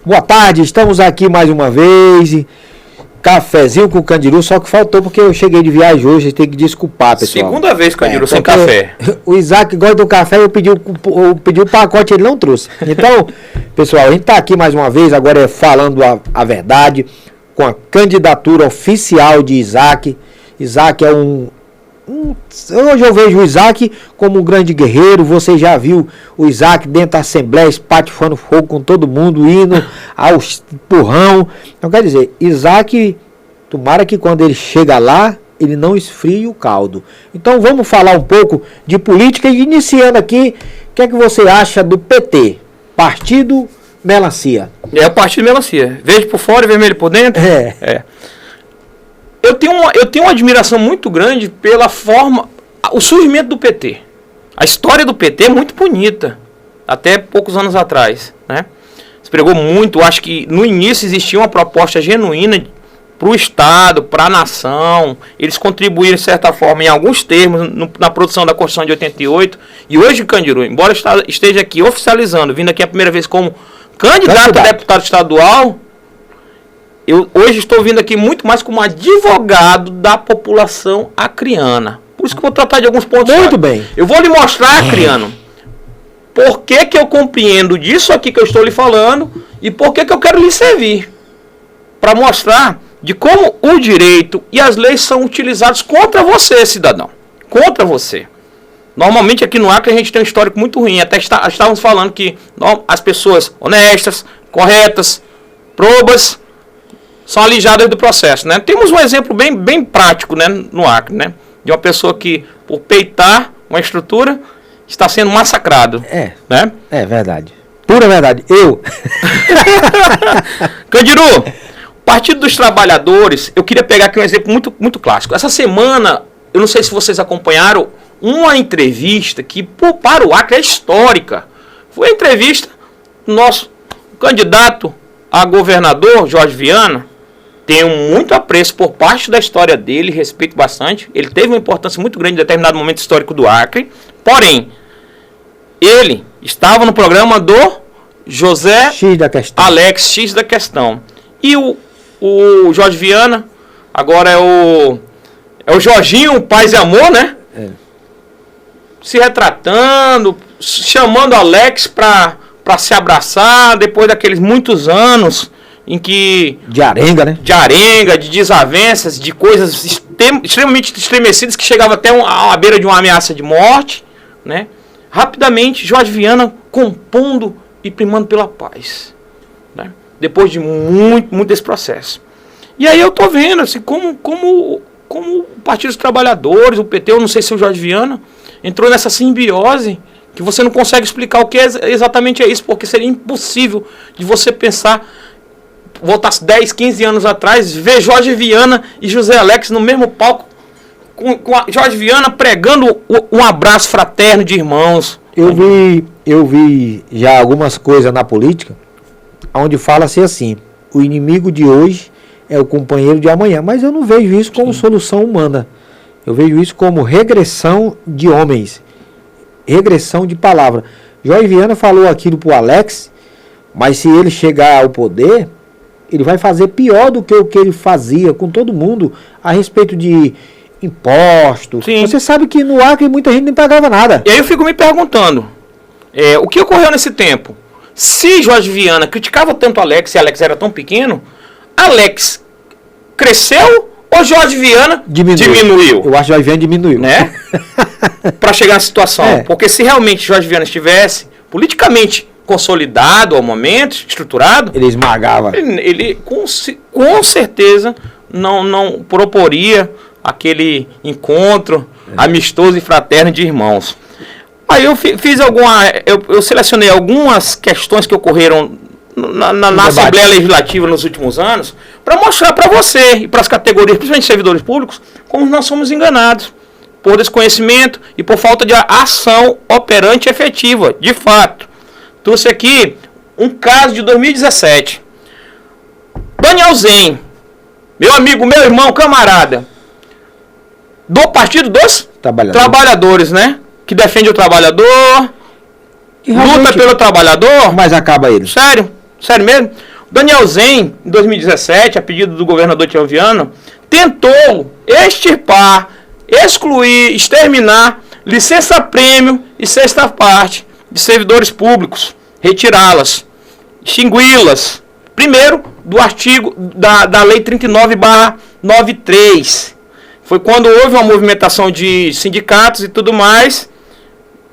Boa tarde, estamos aqui mais uma vez. Cafezinho com Candiru, só que faltou porque eu cheguei de viagem hoje, tem que desculpar, pessoal. Segunda vez, Candiru, sem café. O Isaac gosta do café, eu pedi o pacote, ele não trouxe. Então, pessoal, a gente está aqui mais uma vez, agora falando a verdade, com a candidatura oficial de Isaac. Isaac é hoje eu vejo o Isaac como um grande guerreiro. Você já viu o Isaac dentro da Assembleia, espatifando fogo com todo mundo, indo ao empurrão. Então quer dizer, Isaac, tomara que quando ele chega lá, ele não esfrie o caldo. Então vamos falar um pouco de política, iniciando aqui, o que é que você acha do PT? Partido Melancia. É o Partido Melancia. Verde por fora e vermelho por dentro? É. Eu tenho uma admiração muito grande pela forma, o surgimento do PT. A história do PT é muito bonita, até poucos anos atrás, né? Se pregou muito, acho que no início existia uma proposta genuína para o Estado, para a nação. Eles contribuíram, de certa forma, em alguns termos, na produção da Constituição de 88. E hoje, Candiru, embora esteja aqui oficializando, vindo aqui a primeira vez como candidato a deputado estadual, eu hoje estou vindo aqui muito mais como advogado da população acriana. Por isso que eu vou tratar de alguns pontos. Muito bem. Eu vou lhe mostrar, acriano, por que eu compreendo disso aqui que eu estou lhe falando e por que eu quero lhe servir. Para mostrar de como o direito e as leis são utilizados contra você, cidadão. Contra você. Normalmente aqui no Acre a gente tem um histórico muito ruim. Até estávamos falando que as pessoas honestas, corretas, probas, são alijadas do processo, né? Temos um exemplo bem prático, né, no Acre, né? De uma pessoa que, por peitar uma estrutura, está sendo massacrado. Né? É verdade. Pura verdade. Eu. Candiru, Partido dos Trabalhadores, eu queria pegar aqui um exemplo muito clássico. Essa semana, eu não sei se vocês acompanharam, uma entrevista que, para o Acre, é histórica. Foi a entrevista do nosso candidato a governador, Jorge Viana. Tenho muito apreço por parte da história dele, respeito bastante. Ele teve uma importância muito grande em determinado momento histórico do Acre. Porém, ele estava no programa do José Alex X da Questão. E o Jorge Viana, agora é o Jorginho, Paz e Amor, né? Se retratando, chamando Alex para se abraçar, depois daqueles muitos anos em que... De arenga, né? De arenga, de desavenças, de coisas extremamente estremecidas que chegavam até à beira de uma ameaça de morte, né? Rapidamente, Jorge Viana compondo e primando pela paz, né? Depois de muito desse processo. E aí eu tô vendo, assim, como o Partido dos Trabalhadores, o PT, eu não sei se o Jorge Viana, entrou nessa simbiose que você não consegue explicar o que exatamente é isso, porque seria impossível de você pensar, voltar 10, 15 anos atrás, ver Jorge Viana e José Alex no mesmo palco, com a Jorge Viana pregando um abraço fraterno de irmãos. Eu vi já algumas coisas na política, onde fala-se assim, o inimigo de hoje é o companheiro de amanhã, mas eu não vejo isso como solução humana. Eu vejo isso como regressão de homens, regressão de palavra. Jorge Viana falou aquilo pro Alex, mas se ele chegar ao poder, ele vai fazer pior do que o que ele fazia com todo mundo a respeito de impostos. Sim. Você sabe que no Acre muita gente nem pagava nada. E aí eu fico me perguntando, o que ocorreu nesse tempo? Se Jorge Viana criticava tanto Alex e Alex era tão pequeno, Alex cresceu ou Jorge Viana diminuiu? Eu acho que Jorge Viana diminuiu. Né? Para chegar nessa situação. Porque se realmente Jorge Viana estivesse politicamente consolidado ao momento, estruturado, ele esmagava. Ele com certeza não proporia aquele encontro amistoso e fraterno de irmãos. Aí eu fiz eu selecionei algumas questões que ocorreram na Assembleia Legislativa nos últimos anos, para mostrar para você e para as categorias, principalmente servidores públicos, como nós somos enganados por desconhecimento e por falta de ação operante efetiva, de fato. Trouxe aqui um caso de 2017. Daniel Zen, meu amigo, meu irmão, camarada, do Partido dos Trabalhadores, né? Que defende o trabalhador, luta pelo trabalhador. Mas acaba ele. Sério mesmo. Daniel Zen, em 2017, a pedido do governador Tião Viana, tentou extirpar, excluir, exterminar licença-prêmio e sexta parte de servidores públicos, retirá-las, extingui-las. Primeiro, do artigo da Lei 39/93. Foi quando houve uma movimentação de sindicatos e tudo mais.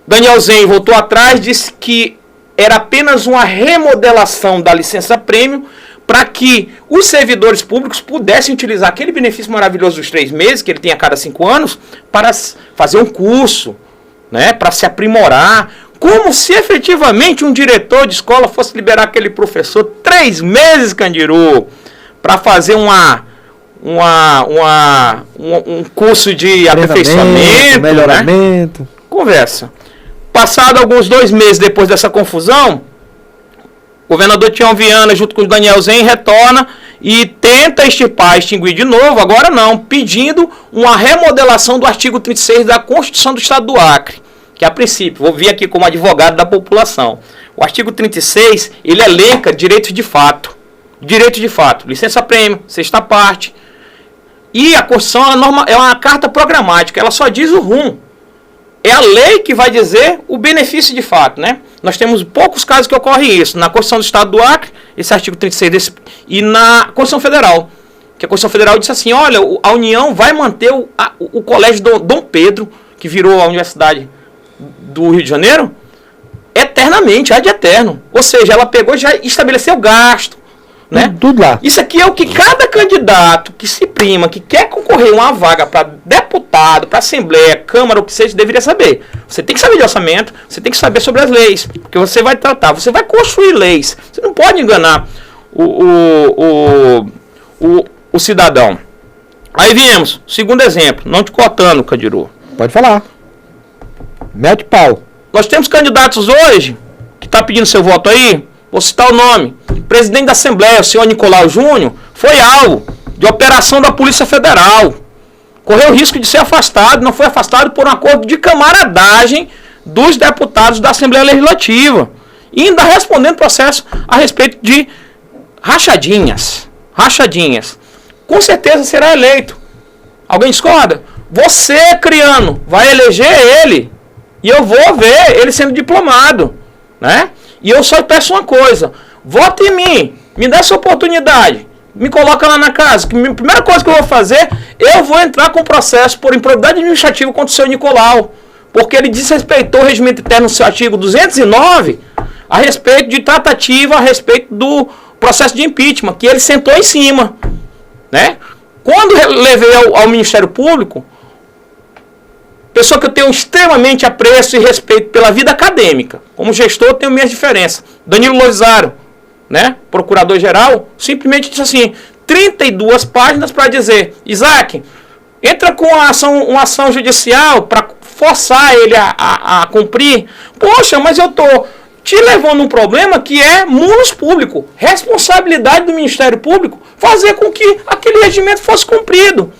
Daniel Zen voltou atrás, disse que era apenas uma remodelação da licença-prêmio para que os servidores públicos pudessem utilizar aquele benefício maravilhoso dos 3 meses, que ele tem a cada 5 anos, para fazer um curso, né, para se aprimorar. Como se efetivamente um diretor de escola fosse liberar aquele professor 3 meses, Candiru, para fazer um curso de aperfeiçoamento, melhoramento. Né? Conversa. Passado alguns 2 meses depois dessa confusão, o governador Tião Viana, junto com o Daniel Zen, retorna e tenta extinguir de novo, agora não, pedindo uma remodelação do artigo 36 da Constituição do Estado do Acre, que a princípio, vou vir aqui como advogado da população. O artigo 36, ele elenca direitos de fato. Direito de fato, licença-prêmio, sexta parte. E a Constituição é uma carta programática, ela só diz o rumo. É a lei que vai dizer o benefício de fato, né? Nós temos poucos casos que ocorrem isso. Na Constituição do Estado do Acre, esse artigo 36 e na Constituição Federal. Que a Constituição Federal disse assim, olha, a União vai manter o Colégio Dom Pedro, que virou a Universidade do Rio de Janeiro, eternamente, ad eterno. Ou seja, ela pegou e já estabeleceu gasto. Né? Tudo lá. Isso aqui é o que cada candidato que se prima, que quer concorrer a uma vaga para deputado, para Assembleia, Câmara, o que seja, deveria saber. Você tem que saber de orçamento, você tem que saber sobre as leis, porque você vai tratar, você vai construir leis. Você não pode enganar o cidadão. Aí viemos, segundo exemplo, não te cortando, Candiru. Pode falar. Mete pau. Nós temos candidatos hoje, que está pedindo seu voto aí, vou citar o nome. O presidente da Assembleia, o senhor Nicolau Júnior, foi alvo de operação da Polícia Federal. Correu o risco de ser afastado, não foi afastado por um acordo de camaradagem dos deputados da Assembleia Legislativa. E ainda respondendo processo a respeito de rachadinhas. Rachadinhas. Com certeza será eleito. Alguém discorda? Você, criano, vai eleger ele. E eu vou ver ele sendo diplomado. Né? E eu só peço uma coisa. Vota em mim. Me dá essa oportunidade. Me coloca lá na casa. Que a primeira coisa que eu vou fazer, eu vou entrar com processo por improbidade administrativa contra o senhor Nicolau. Porque ele desrespeitou o regimento interno no seu artigo 209 a respeito de tratativa, a respeito do processo de impeachment, que ele sentou em cima. Né? Quando levei ao Ministério Público, pessoa que eu tenho extremamente apreço e respeito pela vida acadêmica. Como gestor, eu tenho minhas diferenças. Danilo Loizaro, né, procurador-geral, simplesmente disse assim, 32 páginas para dizer, Isaac, entra com uma ação judicial para forçar ele a cumprir. Poxa, mas eu estou te levando um problema que é munus público, responsabilidade do Ministério Público, fazer com que aquele regimento fosse cumprido.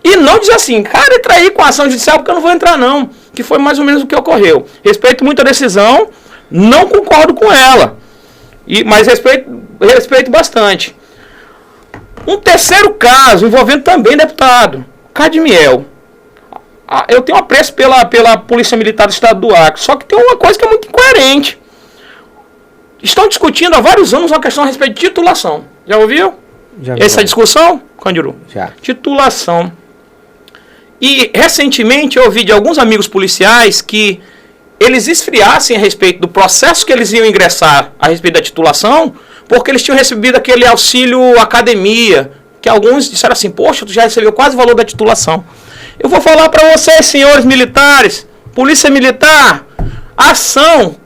E não dizer assim, cara, entra aí com a ação judicial porque eu não vou entrar não. Que foi mais ou menos o que ocorreu. Respeito muito a decisão, não concordo com ela. Mas respeito bastante. Um terceiro caso, envolvendo também deputado, Cadmiel. Eu tenho apreço pela Polícia Militar do Estado do Acre, só que tem uma coisa que é muito incoerente. Estão discutindo há vários anos uma questão a respeito de titulação. Já ouviu? Já vi. Essa discussão, Candiru? Já. Titulação. E recentemente eu ouvi de alguns amigos policiais que eles esfriassem a respeito do processo que eles iam ingressar a respeito da titulação, porque eles tinham recebido aquele auxílio academia, que alguns disseram assim, poxa, tu já recebeu quase o valor da titulação. Eu vou falar para vocês, senhores militares, polícia militar, a ação,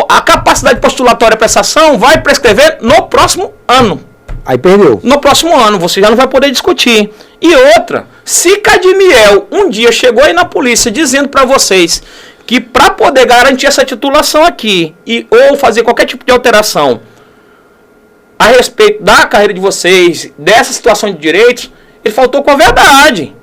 a capacidade postulatória para essa ação vai prescrever no próximo ano. Aí perdeu. No próximo ano, você já não vai poder discutir. E outra, se Cadmiel um dia chegou aí na polícia dizendo para vocês que para poder garantir essa titulação aqui ou fazer qualquer tipo de alteração a respeito da carreira de vocês, dessa situação de direitos, ele faltou com a verdade.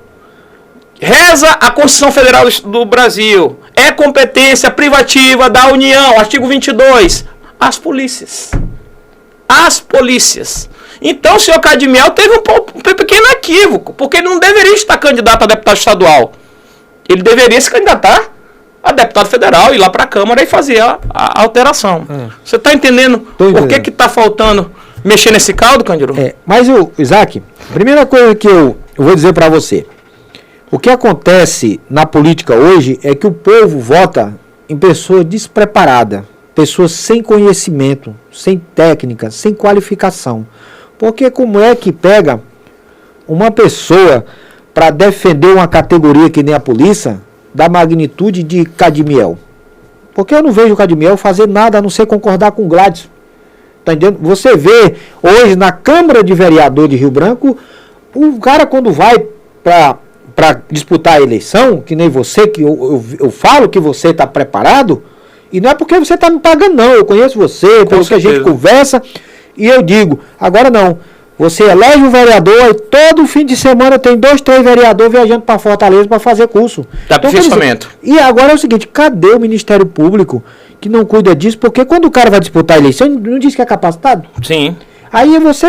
Reza a Constituição Federal do Brasil. É competência privativa da União, artigo 22. As polícias. as polícias. Então o senhor Cadmiel teve um pequeno equívoco, porque ele não deveria estar candidato a deputado estadual. Ele deveria se candidatar a deputado federal, ir lá para a Câmara e fazer a alteração. Você está entendendo por que está faltando mexer nesse caldo, Candiru? Mas, Isaac, a primeira coisa que eu vou dizer para você, o que acontece na política hoje é que o povo vota em pessoas despreparadas, pessoas sem conhecimento, sem técnica, sem qualificação. Porque como é que pega uma pessoa para defender uma categoria que nem a polícia, da magnitude de Cadmiel? Porque eu não vejo o Cadmiel fazer nada a não ser concordar com o Gladys. Tá entendendo? Você vê hoje na Câmara de Vereador de Rio Branco, o cara quando vai para disputar a eleição, que nem você, que eu falo que você está preparado, e não é porque você está me pagando não, eu conheço você, pelo que a gente conversa, e eu digo, agora não, você elege um vereador e todo fim de semana tem 2, 3 vereadores viajando para Fortaleza para fazer curso. Dá aperfeiçoamento. E agora é o seguinte, cadê o Ministério Público que não cuida disso? Porque quando o cara vai disputar a eleição, não diz que é capacitado? Sim. Aí você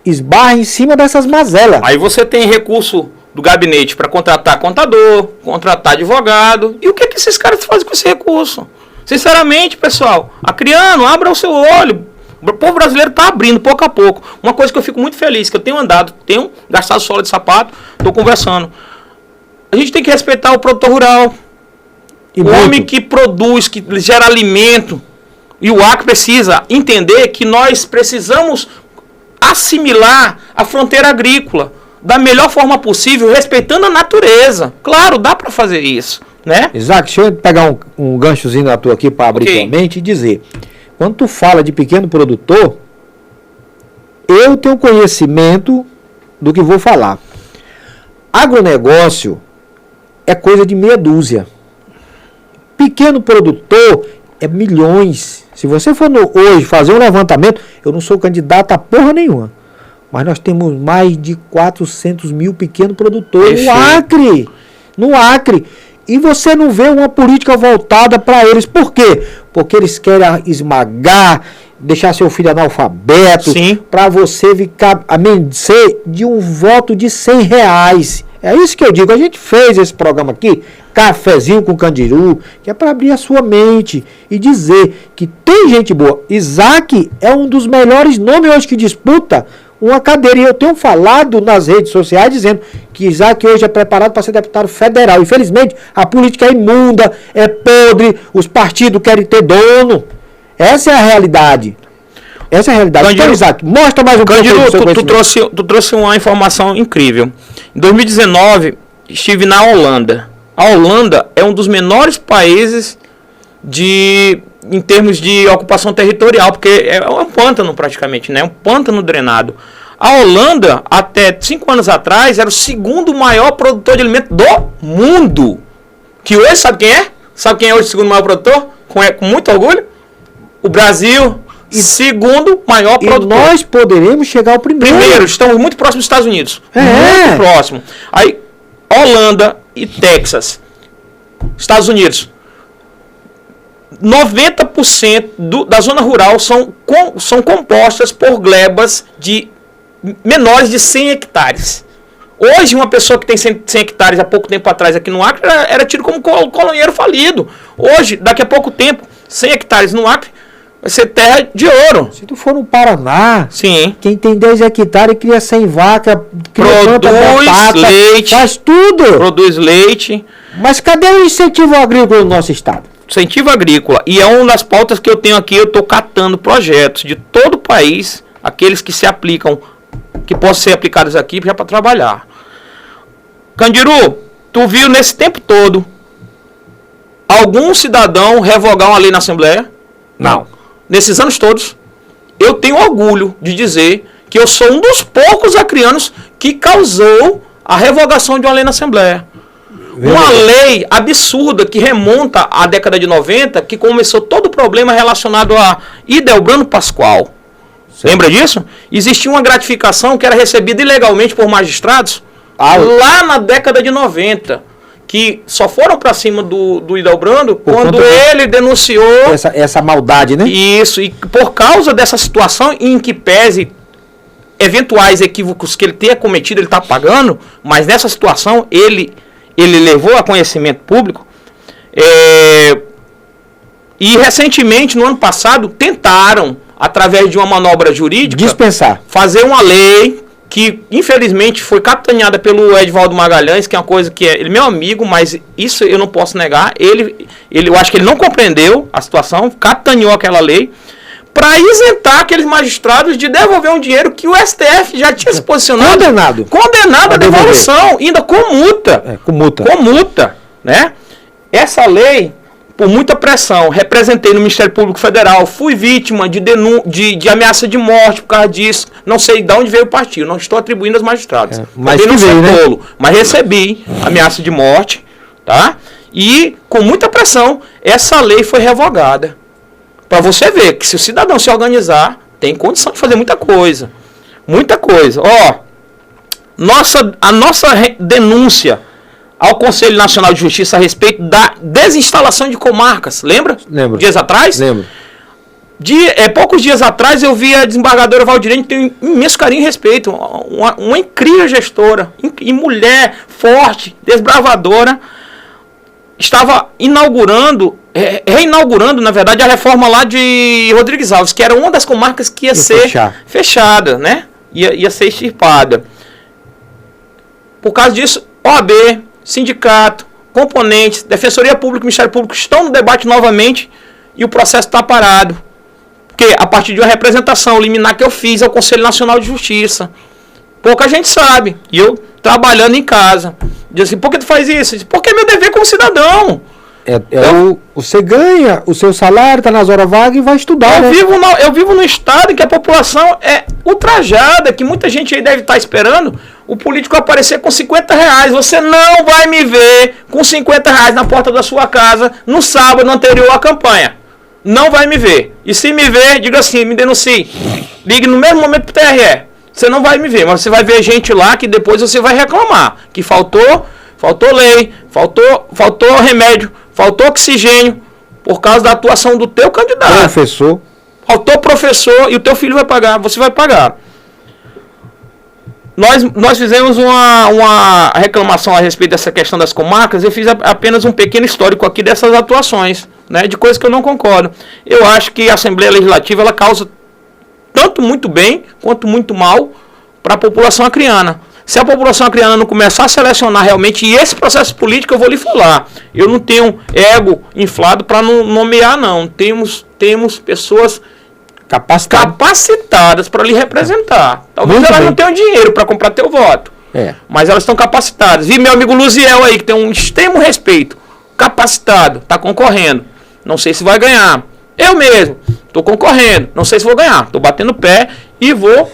esbarra em cima dessas mazelas. Aí você tem recurso do gabinete para contratar contador, contratar advogado. E o que esses caras fazem com esse recurso? Sinceramente, pessoal, Acreano, abra o seu olho. O povo brasileiro está abrindo pouco a pouco. Uma coisa que eu fico muito feliz, que eu tenho andado, tenho gastado sola de sapato, estou conversando. A gente tem que respeitar o produtor rural. O homem que produz, que gera alimento. E o Acre precisa entender que nós precisamos assimilar a fronteira agrícola da melhor forma possível, respeitando a natureza. Claro, dá para fazer isso, né? Isaac, deixa eu pegar um ganchozinho na tua aqui para abrir tua mente e dizer, quando tu fala de pequeno produtor, eu tenho conhecimento do que vou falar. Agronegócio é coisa de meia dúzia. Pequeno produtor é milhões. Se você for hoje fazer um levantamento, eu não sou candidato a porra nenhuma, mas nós temos mais de 400 mil pequenos produtores no Acre. E você não vê uma política voltada para eles. Por quê? Porque eles querem esmagar, deixar seu filho analfabeto, para você ficar a mercê de um voto de R$100. É isso que eu digo. A gente fez esse programa aqui, Cafezinho com Candiru, que é para abrir a sua mente e dizer que tem gente boa. Isaac é um dos melhores nomes hoje que disputa uma cadeira. E eu tenho falado nas redes sociais dizendo que Isaac hoje é preparado para ser deputado federal. Infelizmente, a política é imunda, é podre, os partidos querem ter dono. Essa é a realidade. Essa é a realidade. Candiru, então, Isaac, mostra mais um pouco do seu conhecimento. Tu trouxe uma informação incrível. Em 2019, estive na Holanda. A Holanda é um dos menores países em termos de ocupação territorial, porque é um pântano praticamente, né? Um pântano drenado. A Holanda, até 5 anos atrás, era o segundo maior produtor de alimento do mundo. Que hoje, sabe quem é? Sabe quem é hoje o segundo maior produtor? Com muito orgulho? O Brasil, segundo maior produtor. E nós poderemos chegar ao primeiro. Estamos muito próximos dos Estados Unidos. Muito próximo. Aí, Holanda e Texas, Estados Unidos. 90% da zona rural são compostas por glebas de menores de 100 hectares. Hoje, uma pessoa que tem 100 hectares há pouco tempo atrás aqui no Acre era tido como colonheiro falido. Hoje, daqui a pouco tempo, 100 hectares no Acre vai ser terra de ouro. Se tu for no Paraná, quem tem 10 hectares cria 100 vacas, produz batata, leite, faz tudo. Produz leite. Mas cadê o incentivo agrícola no nosso estado? Incentivo agrícola. E é uma das pautas que eu tenho aqui. Eu estou catando projetos de todo o país, aqueles que se aplicam, que possam ser aplicados aqui já para trabalhar. Candiru, tu viu nesse tempo todo algum cidadão revogar uma lei na Assembleia? Não. Nesses anos todos, eu tenho orgulho de dizer que eu sou um dos poucos acreanos que causou a revogação de uma lei na Assembleia. Uma lei absurda que remonta à década de 90, que começou todo o problema relacionado a Idelbrando Pascoal. Lembra disso? Existia uma gratificação que era recebida ilegalmente por magistrados lá na década de 90. que só foram para cima do Hildebrando quando ele denunciou essa maldade, né? Isso, e por causa dessa situação em que pese eventuais equívocos que ele tenha cometido, ele está pagando, mas nessa situação ele levou a conhecimento público. E recentemente, no ano passado, tentaram, através de uma manobra jurídica, dispensar, fazer uma lei que infelizmente foi capitaneada pelo Edivaldo Magalhães, que é uma coisa que ele é meu amigo, mas isso eu não posso negar. Eu acho que ele não compreendeu a situação, capitaneou aquela lei para isentar aqueles magistrados de devolver um dinheiro que o STF já tinha se posicionado. Condenado à devolução, ainda com multa. Com multa, né? Essa lei, por muita pressão, representei no Ministério Público Federal, fui vítima de ameaça de morte por causa disso, não sei de onde veio o partido, não estou atribuindo aos magistrados. Mas não veio, né? Mas recebi ameaça de morte, tá? E com muita pressão, essa lei foi revogada. Para você ver que se o cidadão se organizar, tem condição de fazer muita coisa. Muita coisa. A nossa denúncia ao Conselho Nacional de Justiça a respeito da desinstalação de comarcas. Lembra? Lembro. Dias atrás? Lembro. Poucos dias atrás eu vi a desembargadora Valdirene, que tem um imenso carinho e respeito. Uma incrível gestora. E mulher forte, desbravadora. Estava reinaugurando, na verdade, a reforma lá de Rodrigues Alves, que era uma das comarcas que ia ser fechada, né? Ia ser extirpada. Por causa disso, OAB, sindicato, componentes, Defensoria Pública e Ministério Público estão no debate novamente e o processo está parado. Porque a partir de uma representação liminar que eu fiz ao Conselho Nacional de Justiça, pouca gente sabe, e eu trabalhando em casa, diz assim, por que tu faz isso? Porque é meu dever como cidadão. Você ganha o seu salário, está nas horas vagas e vai estudar. Eu vivo num estado em que a população é ultrajada, que muita gente aí deve estar esperando o político aparecer com R$50. Você não vai me ver com R$50 na porta da sua casa no sábado anterior à campanha. Não vai me ver. E se me ver, diga assim, me denuncie. Ligue no mesmo momento pro TRE. Você não vai me ver, mas você vai ver gente lá que depois você vai reclamar. Que faltou lei, faltou remédio, faltou oxigênio, por causa da atuação do teu candidato. Professor. Faltou professor e o teu filho vai pagar, você vai pagar. Nós fizemos uma reclamação a respeito dessa questão das comarcas. Eu fiz apenas um pequeno histórico aqui dessas atuações, né, de coisas que eu não concordo. Eu acho que a Assembleia Legislativa ela causa tanto muito bem quanto muito mal para a população acreana. Se a população acreana não começar a selecionar realmente, e esse processo político eu vou lhe falar, eu não tenho ego inflado para não nomear, não. Temos pessoas capacitadas para lhe representar. Talvez muito elas bem. Não tenham dinheiro para comprar teu voto, mas elas estão capacitadas. Vi meu amigo Luziel aí, que tem um extremo respeito, capacitado, está concorrendo. Não sei se vai ganhar. Eu mesmo estou concorrendo, não sei se vou ganhar. Estou batendo pé e vou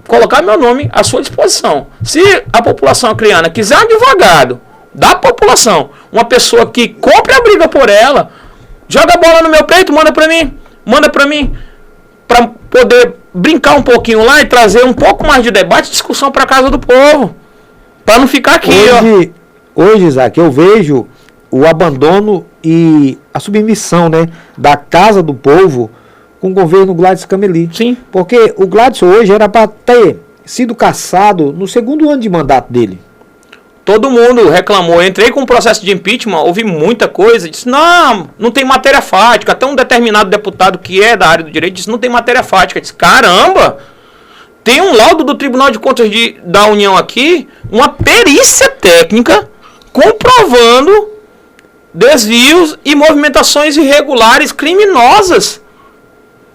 colocar meu nome à sua disposição. Se a população acreana quiser um advogado da população, uma pessoa que compre a briga por ela, joga a bola no meu peito, manda para mim, para poder brincar um pouquinho lá e trazer um pouco mais de debate e discussão para a casa do povo, para não ficar aqui. Hoje, Isaac, eu vejo o abandono e a submissão, né, da casa do povo com o governo Gladys Cameli. Sim. Porque o Gladys hoje era para ter sido cassado no segundo ano de mandato dele. Todo mundo reclamou. Eu entrei com um processo de impeachment, ouvi muita coisa, disse, não tem matéria fática. Até um determinado deputado que é da área do direito disse, não tem matéria fática. Eu disse, caramba, tem um laudo do Tribunal de Contas da União aqui, uma perícia técnica comprovando desvios e movimentações irregulares, criminosas.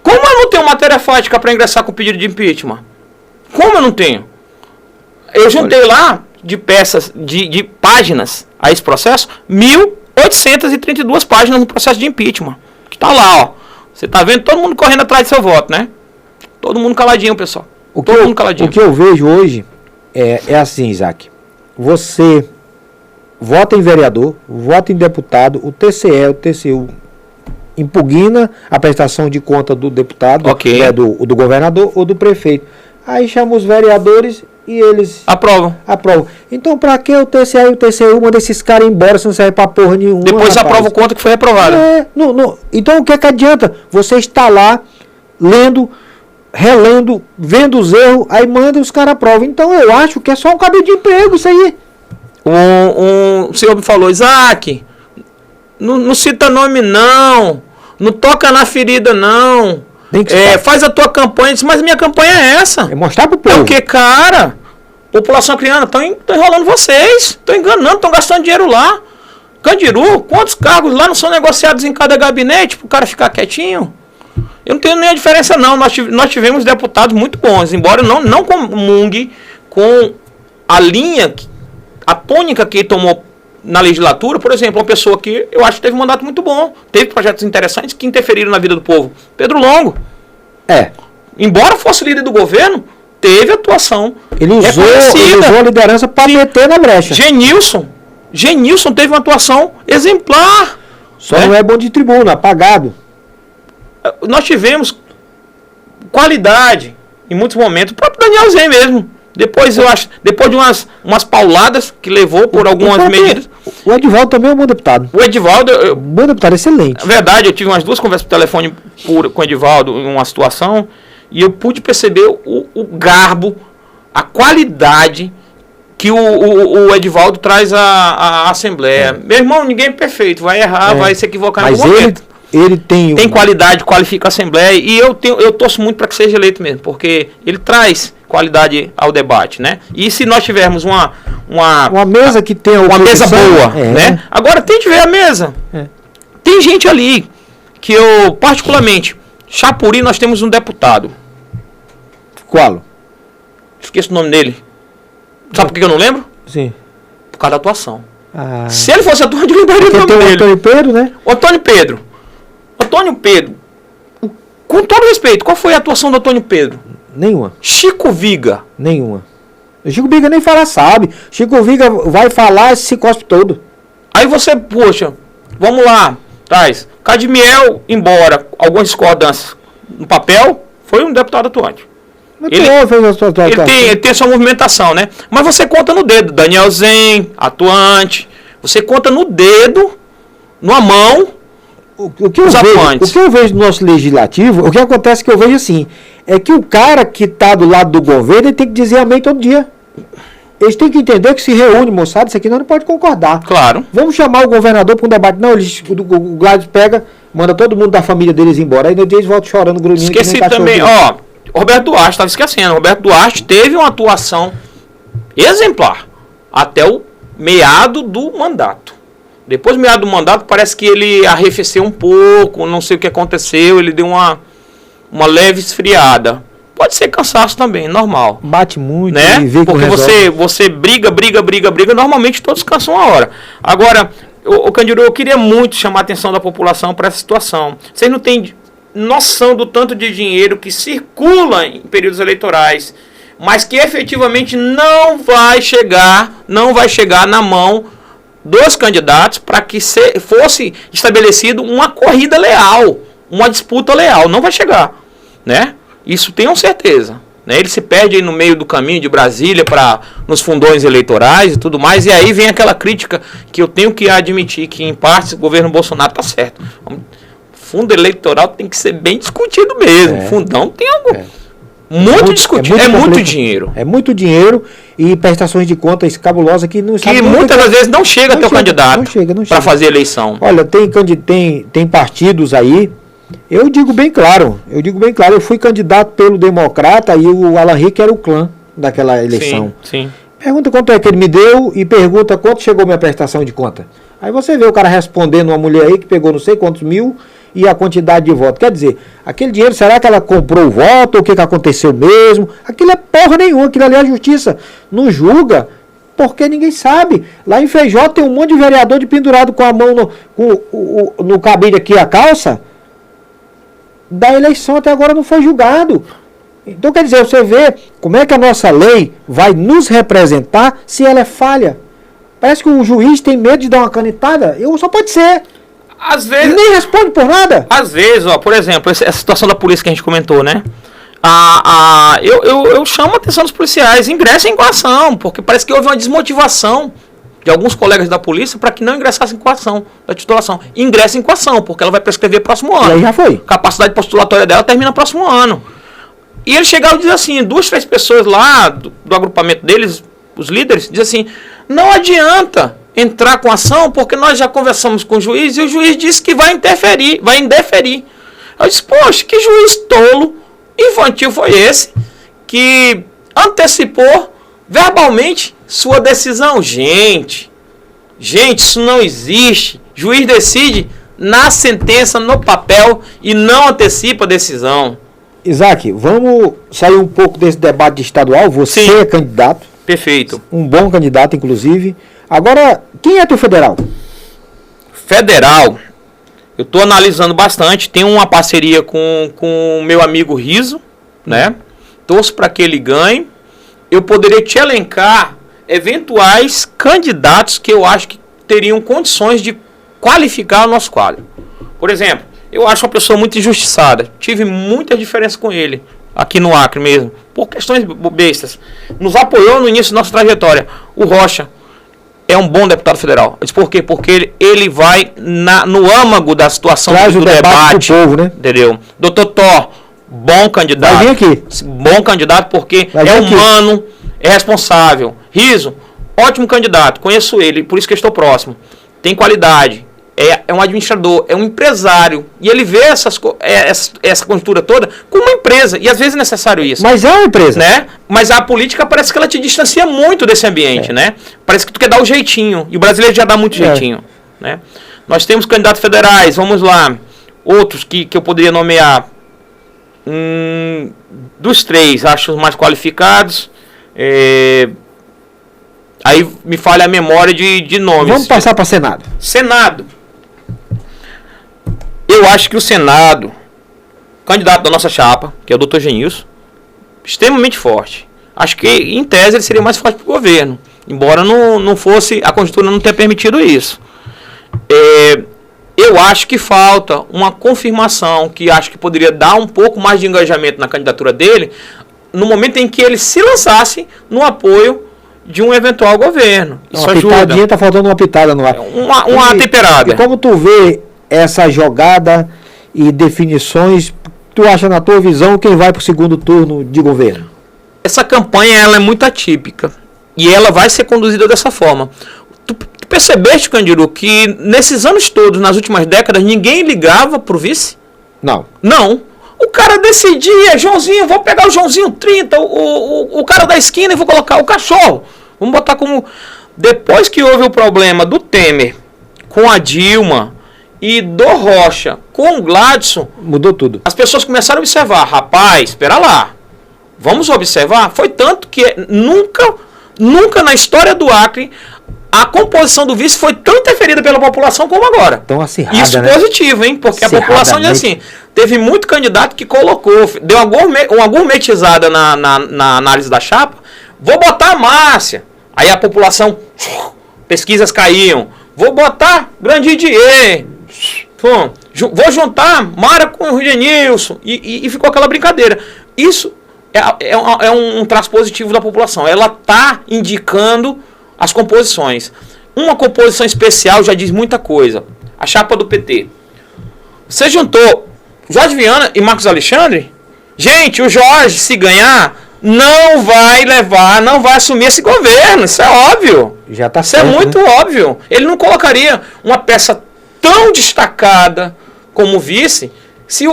Como eu não tenho matéria fática para ingressar com pedido de impeachment? Como eu não tenho? Eu juntei lá de peças, de páginas a esse processo, 1.832 páginas no processo de impeachment. Que tá lá, ó. Você tá vendo todo mundo correndo atrás do seu voto, né? Todo mundo caladinho, pessoal. Todo mundo caladinho. O que eu vejo hoje é assim, Isaac. Você vota em vereador, vota em deputado, o TCU impugna a prestação de conta do deputado, okay, do governador ou do prefeito. Aí chama os vereadores e eles aprovam. Então, pra que o TCE e o TCU manda esses caras embora se não serve pra porra nenhuma? Depois rapaz? aprova o conta que foi reprovado. Então, o que adianta? Você está lá, lendo, relendo, vendo os erros, aí manda e os caras aprovam. Então, eu acho que é só um cabelo de emprego isso aí. O senhor me falou, Isaac, não cita nome não toca na ferida não, faz a tua campanha. Disse, mas minha campanha é essa. É mostrar pro povo. É o que, cara? População criana, estão enrolando vocês, estão enganando, estão gastando dinheiro lá. Candiru, quantos cargos lá não são negociados em cada gabinete pro cara ficar quietinho? Eu não tenho nem a diferença não, nós tivemos deputados muito bons, embora não comungue com a linha, a tônica que ele tomou na legislatura. Por exemplo, uma pessoa que eu acho que teve um mandato muito bom, teve projetos interessantes que interferiram na vida do povo. Pedro Longo. Embora fosse líder do governo, teve atuação. Ele usou a liderança para meter na brecha. Genilson teve uma atuação exemplar. Só não é bom de tribuna, apagado. Nós tivemos qualidade em muitos momentos. O próprio Daniel Zen mesmo. Depois de umas pauladas que levou por algumas medidas. O Edivaldo também é um bom deputado. Bom deputado, excelente. É verdade, eu tive umas 2 conversas por telefone com o Edivaldo em uma situação e eu pude perceber o garbo, a qualidade que o Edivaldo traz à Assembleia. Meu irmão, ninguém é perfeito, vai errar, vai se equivocar em algum momento. Ele tem qualidade, qualifica a Assembleia e eu torço muito para que seja eleito mesmo, porque ele traz qualidade ao debate, né? E se nós tivermos uma mesa que tem uma mesa boa, né? Agora tem que ver a mesa. Tem gente ali que eu particularmente, Chapuri, nós temos um deputado. Qual? Esqueço o nome dele. Sabe por que eu não lembro? Sim. Por causa da atuação. Se ele fosse atuante, eu lembraria o nome dele. Antônio Pedro, né? Antônio Pedro. Com todo respeito, qual foi a atuação do Antônio Pedro? Nenhuma. Chico Viga. Nenhuma. O Chico Viga nem fala, sabe. Chico Viga vai falar e se cospe todo. Aí você, poxa, vamos lá, traz. Cadmiel, embora algumas discordâncias no papel, foi um deputado atuante. Ele tem sua movimentação, né? Mas você conta no dedo. Daniel Zen, atuante. Você conta no dedo, numa mão, o que eu vejo no nosso legislativo, o que acontece que eu vejo assim, é que o cara que está do lado do governo, ele tem que dizer amém todo dia. Eles têm que entender que se reúne, moçada, isso aqui não pode concordar. Claro. Vamos chamar o governador para um debate. Não, o Gladys pega, manda todo mundo da família deles embora. Aí no dia eles voltam chorando, grunhindo. Esqueci também, Roberto Duarte, estava esquecendo. Roberto Duarte teve uma atuação exemplar até o meado do mandato. Depois do meado do mandato, parece que ele arrefeceu um pouco, não sei o que aconteceu, ele deu uma leve esfriada. Pode ser cansaço também, normal. Bate muito, né? Porque você briga, normalmente todos cansam uma hora. Agora, o Candiru, eu queria muito chamar a atenção da população para essa situação. Vocês não têm noção do tanto de dinheiro que circula em períodos eleitorais, mas que efetivamente não vai chegar na mão dos candidatos para que fosse estabelecido uma corrida leal, uma disputa leal. Não vai chegar, né? Isso tenham certeza. Né? Ele se perde aí no meio do caminho de Brasília nos fundões eleitorais e tudo mais, e aí vem aquela crítica que eu tenho que admitir que em parte o governo Bolsonaro está certo. Fundo eleitoral tem que ser bem discutido mesmo. Fundão tem algo muito discutido. É muito dinheiro. É muito dinheiro e prestações de contas cabulosas que não que muitas das vezes não chega até o candidato para fazer eleição. Olha, tem partidos aí. Eu digo bem claro. Eu fui candidato pelo Democrata e o Alan Rick era o clã daquela eleição. Sim. Pergunta quanto é que ele me deu e pergunta quanto chegou minha prestação de conta. Aí você vê o cara respondendo uma mulher aí que pegou não sei quantos mil e a quantidade de votos. Quer dizer, aquele dinheiro, será que ela comprou o voto? Ou o que aconteceu mesmo? Aquilo é porra nenhuma, aquilo ali a justiça não julga, porque ninguém sabe. Lá em Feijó tem um monte de vereador de pendurado com a mão no cabide aqui, a calça. Da eleição até agora não foi julgado. Então, quer dizer, você vê como é que a nossa lei vai nos representar se ela é falha. Parece que o juiz tem medo de dar uma canetada. Só pode ser. Às vezes, nem responde por nada. Às vezes, por exemplo, essa situação da polícia que a gente comentou, né? Eu chamo a atenção dos policiais, ingressem com a ação, porque parece que houve uma desmotivação de alguns colegas da polícia para que não ingressassem com a ação da titulação. Ingressem com a ação, porque ela vai prescrever próximo ano. E aí já foi. A capacidade postulatória dela termina próximo ano. E ele chegava e dizia assim, 2, 3 pessoas lá do agrupamento deles, os líderes, dizem assim, não adianta entrar com ação, porque nós já conversamos com o juiz e o juiz disse que vai indeferir. Eu disse, poxa, que juiz tolo, infantil foi esse, que antecipou verbalmente sua decisão? Gente, isso não existe. Juiz decide na sentença, no papel, e não antecipa a decisão. Isaac, vamos sair um pouco desse debate estadual. Você Sim. é candidato. Perfeito. Um bom candidato, inclusive. Agora, quem é teu federal? Federal, eu estou analisando bastante. Tenho uma parceria com o meu amigo Riso, né? Torço para que ele ganhe. Eu poderia te elencar eventuais candidatos que eu acho que teriam condições de qualificar o nosso quadro. Por exemplo, eu acho uma pessoa muito injustiçada. Tive muita diferença com ele, aqui no Acre mesmo, por questões bestas. Nos apoiou no início da nossa trajetória. O Rocha é um bom deputado federal. Eu disse, por quê? Porque ele vai no âmago da situação do debate pro povo, né? Entendeu? Doutor Thor, bom candidato. Vai vir aqui. Bom candidato porque é humano, é responsável. Riso, ótimo candidato. Conheço ele, por isso que eu estou próximo. Tem qualidade. É um administrador, é um empresário. E ele vê essa conjuntura toda como uma empresa. E às vezes é necessário isso. Mas é uma empresa. Né? Mas a política parece que ela te distancia muito desse ambiente. Né? Parece que tu quer dar o jeitinho. E o brasileiro já dá muito jeitinho. Né? Nós temos candidatos federais, vamos lá. Outros que eu poderia nomear. Dos 3, acho os mais qualificados. Aí me falha a memória de nomes. Vamos passar para Senado. Senado. Eu acho que o Senado, candidato da nossa chapa, que é o Dr. Genilson, extremamente forte. Acho que, em tese, ele seria mais forte para o governo. Embora não fosse, a conjuntura não tenha permitido isso. Eu acho que falta uma confirmação, que acho que poderia dar um pouco mais de engajamento na candidatura dele, no momento em que ele se lançasse no apoio de um eventual governo. Isso uma ajuda. Pitadinha, tá faltando uma pitada no ar. Uma temperada. E como tu vê essa jogada e definições, tu acha na tua visão quem vai para o segundo turno de governo? Essa campanha ela é muito atípica e ela vai ser conduzida dessa forma. Tu percebeste, Candiru, que nesses anos todos, nas últimas décadas, ninguém ligava pro vice? Não. Não. O cara decidia, Joãozinho, vou pegar o Joãozinho 30, o cara da esquina e vou colocar o cachorro. Vamos botar como... Depois que houve o problema do Temer com a Dilma e do Rocha com o Gladson... Mudou tudo. As pessoas começaram a observar. Rapaz, espera lá. Vamos observar? Foi tanto que nunca na história do Acre a composição do vice foi tão interferida pela população como agora. Tão acirrada, isso né? positivo, hein? Porque a população diz assim, teve muito candidato que colocou, deu uma gourmetizada na análise da chapa, vou botar a Márcia. Aí a população, pesquisas caíam, vou botar Grandidier, vou juntar Mara com o Genilson, e ficou aquela brincadeira. Isso é um traço positivo da população, ela está indicando as composições. Uma composição especial já diz muita coisa. A chapa do PT. Você juntou Jorge Viana e Marcos Alexandre? Gente, o Jorge, se ganhar, não vai assumir esse governo. Isso é óbvio. Já tá Isso certo, é muito óbvio. Ele não colocaria uma peça tão destacada como vice, se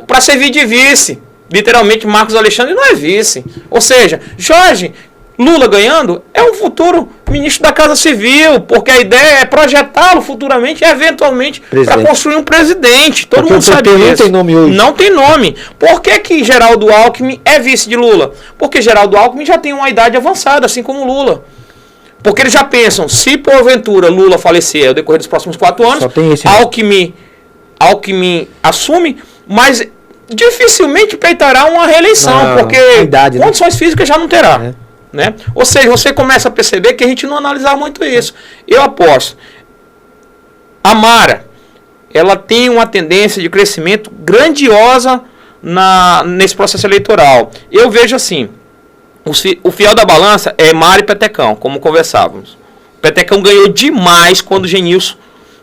para servir de vice. Literalmente, Marcos Alexandre não é vice. Ou seja, Jorge, Lula ganhando, é um futuro ministro da Casa Civil, porque a ideia é projetá-lo futuramente, eventualmente, para construir um presidente. Todo mundo sabe disso. Não tem nome hoje. Não tem nome. Por que Geraldo Alckmin é vice de Lula? Porque Geraldo Alckmin já tem uma idade avançada, assim como Lula. Porque eles já pensam, se porventura Lula falecer ao decorrer dos próximos 4 anos, Alckmin assume, mas dificilmente peitará uma reeleição, porque idade, condições físicas já não terá. Né? Ou seja, você começa a perceber que a gente não analisava muito isso. Eu aposto. A Mara, ela tem uma tendência de crescimento grandiosa nesse processo eleitoral. Eu vejo assim, o fiel da balança é Mara e Petecão, como conversávamos. O Petecão ganhou demais quando o Genilson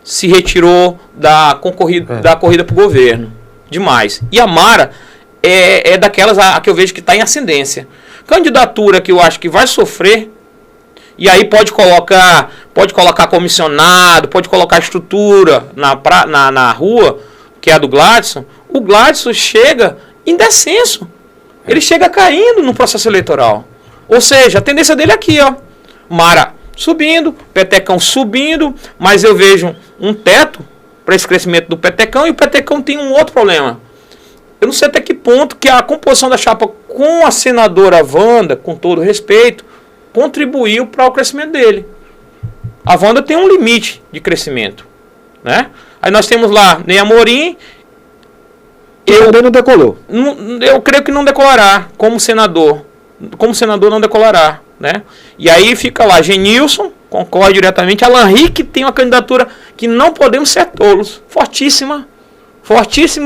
se retirou da corrida para o governo. Demais. E a Mara é daquelas a que eu vejo que está em ascendência. Candidatura que eu acho que vai sofrer, e aí pode colocar comissionado, pode colocar estrutura na rua, que é a do Gladson. O Gladson chega em descenso. Ele chega caindo no processo eleitoral. Ou seja, a tendência dele é aqui, ó. Mara subindo, Petecão subindo, mas eu vejo um teto para esse crescimento do Petecão, e o Petecão tem um outro problema. Eu não sei até que ponto que a composição da chapa com a senadora Wanda, com todo respeito, contribuiu para o crescimento dele. A Wanda tem um limite de crescimento, né? Aí nós temos lá Ney Amorim. Também não decolou. Eu creio que não decolará como senador. Como senador não decolará, né? E aí fica lá Genilson, concorre diretamente. Alan Rick tem uma candidatura que não podemos ser tolos. Fortíssima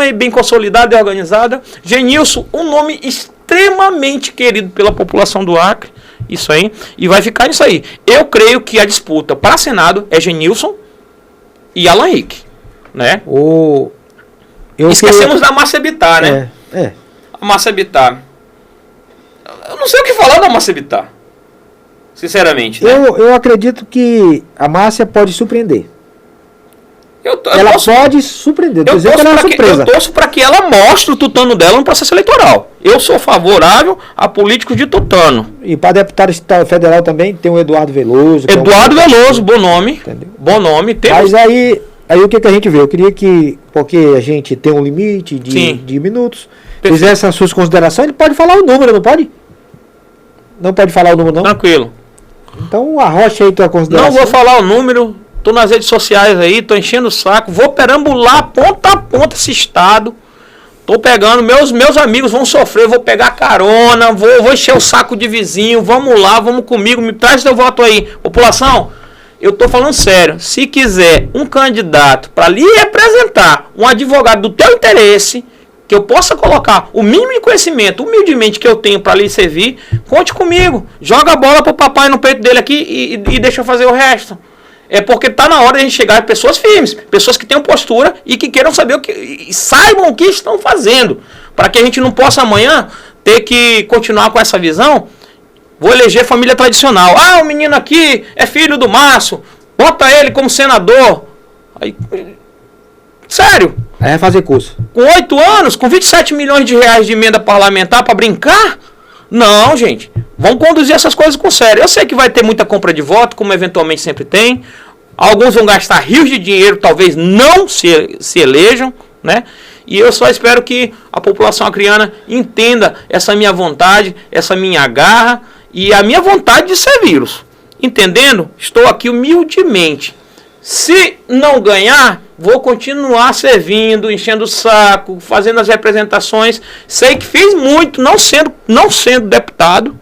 e bem consolidada e organizada. Genilson, um nome extremamente querido pela população do Acre. Isso aí. E vai ficar nisso aí. Eu creio que a disputa para Senado é Genilson e Alan Rick, né? Esquecemos da Márcia Bittar, né? A Márcia Bittar. Eu não sei o que falar da Márcia Bittar. Sinceramente, né? Eu acredito que a Márcia pode surpreender. Ela pode surpreender. Eu torço para que ela mostre o tutano dela no processo eleitoral. Eu sou favorável a políticos de tutano. E para deputado federal também tem o Eduardo Veloso. Veloso, bom nome. Entendeu? Bom nome. Mas aí o que a gente vê? Eu queria que, porque a gente tem um limite de minutos, fizesse as suas considerações. Ele pode falar o número, não pode? Não pode falar o número, não? Tranquilo. Então arrocha aí tua consideração. Não vou falar o número. Tô nas redes sociais aí, tô enchendo o saco, vou perambular ponta a ponta esse estado. Tô pegando, meus amigos vão sofrer, vou pegar carona, vou encher o saco de vizinho, vamos lá, vamos comigo, me traz teu voto aí. População, eu tô falando sério, se quiser um candidato para lhe representar, um advogado do teu interesse, que eu possa colocar o mínimo de conhecimento, humildemente, que eu tenho para lhe servir, conte comigo. Joga a bola pro papai no peito dele aqui e deixa eu fazer o resto. É porque tá na hora de a gente chegar a pessoas firmes, pessoas que tenham postura e que queiram saber e saibam o que estão fazendo, para que a gente não possa amanhã ter que continuar com essa visão. Vou eleger família tradicional. O menino aqui é filho do Márcio, bota ele como senador. Aí, sério? Aí vai fazer curso. Com 8 anos, com 27 milhões de reais de emenda parlamentar para brincar? Não, gente. Vamos conduzir essas coisas com sério. Eu sei que vai ter muita compra de voto, como eventualmente sempre tem. Alguns vão gastar rios de dinheiro, talvez não se elejam, né? E eu só espero que a população acreana entenda essa minha vontade, essa minha garra e a minha vontade de servi-los. Entendendo? Estou aqui humildemente. Se não ganhar, vou continuar servindo, enchendo o saco, fazendo as representações. Sei que fiz muito, não sendo deputado.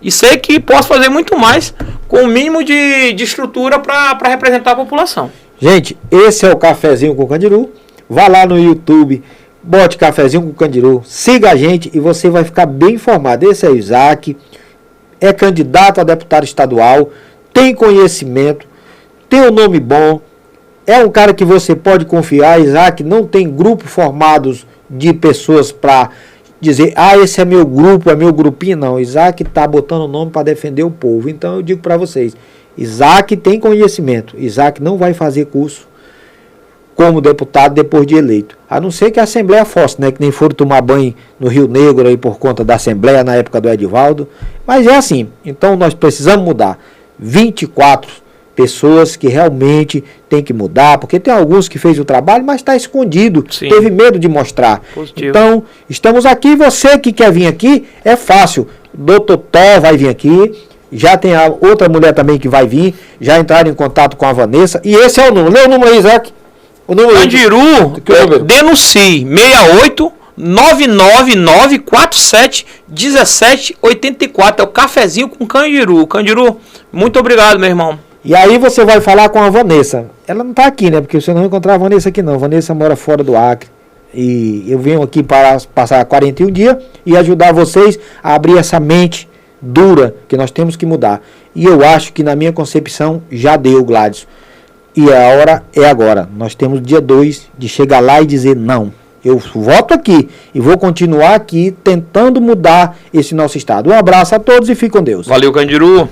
E sei que posso fazer muito mais com o mínimo de estrutura para representar a população. Gente, esse é o Cafezinho com Candiru. Vá lá no YouTube, bote Cafezinho com Candiru, siga a gente e você vai ficar bem informado. Esse é o Isaac, é candidato a deputado estadual, tem conhecimento, tem um nome bom, é um cara que você pode confiar. Isaac não tem grupo formados de pessoas para dizer, esse é meu grupo, é meu grupinho. Não, Isaac está botando o nome para defender o povo. Então eu digo para vocês, Isaac tem conhecimento. Isaac não vai fazer curso como deputado depois de eleito. A não ser que a Assembleia fosse, né? Que nem foram tomar banho no Rio Negro aí por conta da Assembleia na época do Edivaldo. Mas é assim. Então nós precisamos mudar. 24 pessoas que realmente tem que mudar, porque tem alguns que fez o trabalho, mas está escondido, Sim. Teve medo de mostrar. Positivo. Então, estamos aqui, você que quer vir aqui, é fácil. Dr. Thor vai vir aqui, já tem a outra mulher também que vai vir, já entraram em contato com a Vanessa, e esse é o número. Lê o número aí, Isaac. O número Candiru, denuncie 68 99947 1784. É o Cafezinho com Candiru. Candiru, muito obrigado, meu irmão. E aí você vai falar com a Vanessa. Ela não está aqui, né? Porque você não vai encontrar a Vanessa aqui não. A Vanessa mora fora do Acre. E eu venho aqui para passar 41 dias e ajudar vocês a abrir essa mente dura que nós temos que mudar. E eu acho que na minha concepção já deu, Gladys. E a hora é agora. Nós temos dia 2 de chegar lá e dizer não. Eu volto aqui e vou continuar aqui tentando mudar esse nosso estado. Um abraço a todos e fique com Deus. Valeu, Candiru.